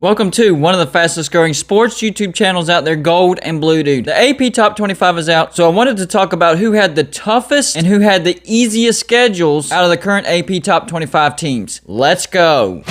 Welcome to one of the fastest growing sports YouTube channels out there, Gold and Blue Dude. The AP Top 25 is out, so I wanted to talk about who had the toughest and who had the easiest schedules out of the current AP Top 25 teams. Let's go.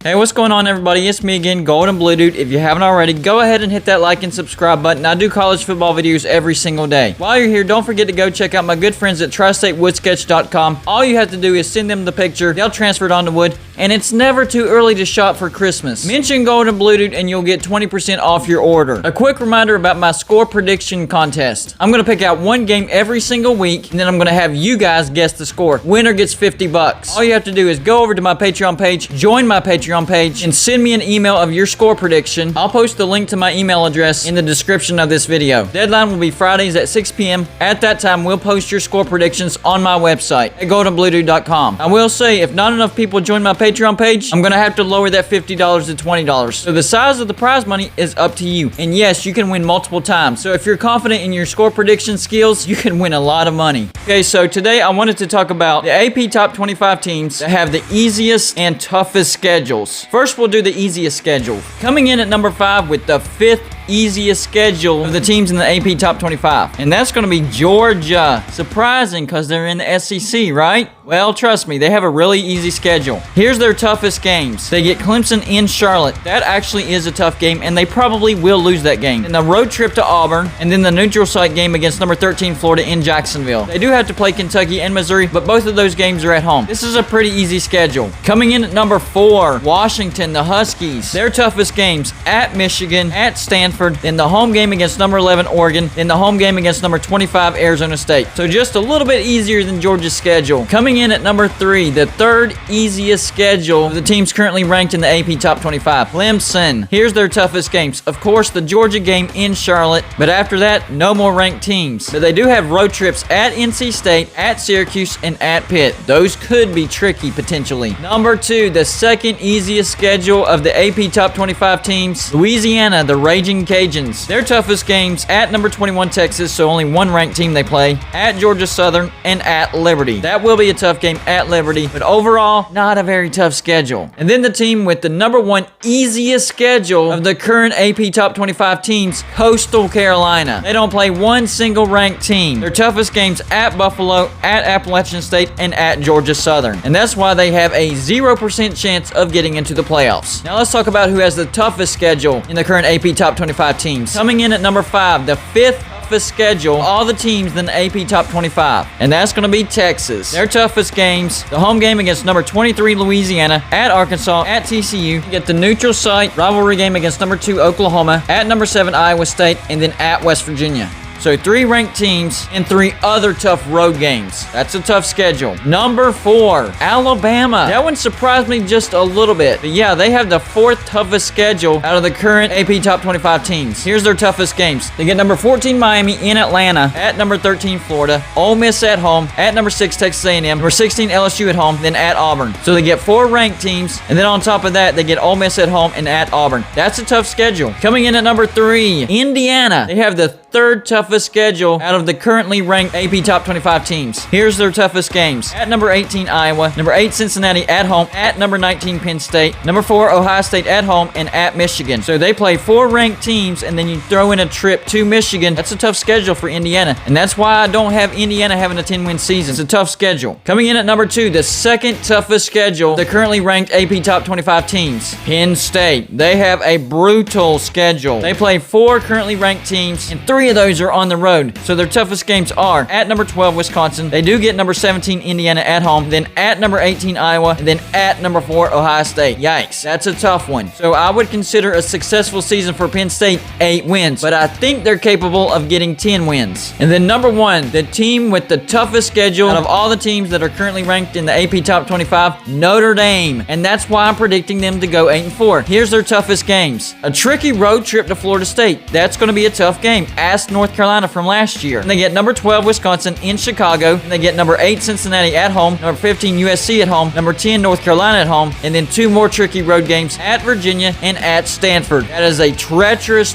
Hey, what's going on, everybody? It's me again, Gold and Blue Dude. If you haven't already, go ahead and hit that like and subscribe button. I do college football videos every single day. While you're here, don't forget to go check out my good friends at tristatewoodsketch.com. All you have to do is send them the picture. They'll transfer it onto wood, and it's never too early to shop for Christmas. Mention Gold and Blue Dude, and you'll get 20% off your order. A quick reminder about my score prediction contest. I'm going to pick out one game every single week, and then I'm going to have you guys guess the score. Winner gets $50. All you have to do is go over to my Patreon page, join my Patreon page, and send me an email of your score prediction. I'll post the link to my email address in the description of this video. Deadline will be Fridays at 6 p.m. At that time, we'll post your score predictions on my website at goldandbluedude.com. I will say, if not enough people join my Patreon page, I'm going to have to lower that $50 to $20. So the size of the prize money is up to you. And yes, you can win multiple times. So if you're confident in your score prediction skills, you can win a lot of money. Okay, so today I wanted to talk about the AP Top 25 teams that have the easiest and toughest schedules. First, we'll do the easiest schedule. Coming in at number 5 with the 5th easiest schedule of the teams in the AP Top 25. And that's going to be Georgia. Surprising, because they're in the SEC, right? Well, trust me, they have a really easy schedule. Here's their toughest games. They get Clemson in Charlotte. That actually is a tough game, and they probably will lose that game. And the road trip to Auburn, and then the neutral site game against number 13 Florida in Jacksonville. They do have to play Kentucky and Missouri, but both of those games are at home. This is a pretty easy schedule. Coming in at number 4, Washington, the Huskies. Their toughest games at Michigan, at Stanford, then the home game against number 11 Oregon, then the home game against number 25 Arizona State. So just a little bit easier than Georgia's schedule. Coming in at number 3, the 3rd easiest schedule of the teams currently ranked in the AP Top 25. Clemson. Here's their toughest games. Of course, the Georgia game in Charlotte, but after that, no more ranked teams. But they do have road trips at NC State, at Syracuse, and at Pitt. Those could be tricky potentially. Number 2, the 2nd easiest schedule of the AP Top 25 teams. Louisiana, the Raging Cajuns. Their toughest games at number 21 Texas, so only one ranked team they play, at Georgia Southern, and at Liberty. That will be a tough game at Liberty, but overall, not a very tough schedule. And then the team with the number 1 easiest schedule of the current AP Top 25 teams, Coastal Carolina. They don't play one single ranked team. Their toughest games at Buffalo, at Appalachian State, and at Georgia Southern. And that's why they have a 0% chance of getting into the playoffs. Now let's talk about who has the toughest schedule in the current AP Top 25 teams. Coming in at number 5, the 5th schedule, all the teams in the AP Top 25, and that's going to be Texas. Their toughest games, the home game against number 23 Louisiana, at Arkansas, at TCU, you get the neutral site rivalry game against number 2 Oklahoma, at number 7 Iowa State, and then at West Virginia. So 3 ranked teams and 3 other tough road games. That's a tough schedule. Number 4, Alabama. That one surprised me just a little bit. But yeah, they have the 4th toughest schedule out of the current AP Top 25 teams. Here's their toughest games. They get number 14 Miami in Atlanta, at number 13 Florida, Ole Miss at home, at number 6 Texas A&M, number 16 LSU at home, then at Auburn. So they get 4 ranked teams, and then on top of that, they get Ole Miss at home and at Auburn. That's a tough schedule. Coming in at number 3, Indiana. They have the 3rd toughest schedule out of the currently ranked AP Top 25 teams. Here's their toughest games. At number 18 Iowa, number 8 Cincinnati at home, at number 19 Penn State, number 4 Ohio State at home, and at Michigan. So they play 4 ranked teams, and then you throw in a trip to Michigan. That's a tough schedule for Indiana, and that's why I don't have Indiana having a 10-win season. It's a tough schedule. Coming in at number 2, the 2nd toughest schedule, the currently ranked AP Top 25 teams. Penn State. They have a brutal schedule. They play 4 currently ranked teams, and 3 of those are on the road. So their toughest games are at number 12 Wisconsin. They do get number 17 Indiana at home, then at number 18 Iowa, and then at number 4 Ohio State. Yikes, that's a tough one. So I would consider a successful season for Penn State 8 wins, but I think they're capable of getting 10 wins. And then number 1, the team with the toughest schedule out of all the teams that are currently ranked in the AP Top 25, Notre Dame. And that's why I'm predicting them to go 8-4. Here's their toughest games. A tricky road trip to Florida State. That's going to be a tough game. past North Carolina from last year. And they get number 12 Wisconsin in Chicago. And they get number 8 Cincinnati at home, number 15 USC at home, number 10 North Carolina at home, and then 2 more tricky road games at Virginia and at Stanford. That is a treacherous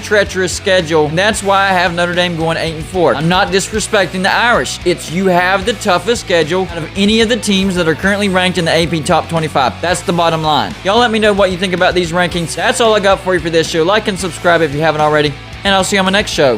schedule. And that's why I have Notre Dame going 8-4. I'm not disrespecting the Irish. It's you have the toughest schedule out of any of the teams that are currently ranked in the AP Top 25. That's the bottom line. Y'all let me know what you think about these rankings. That's all I got for you for this show. Like and subscribe if you haven't already, and I'll see you on my next show.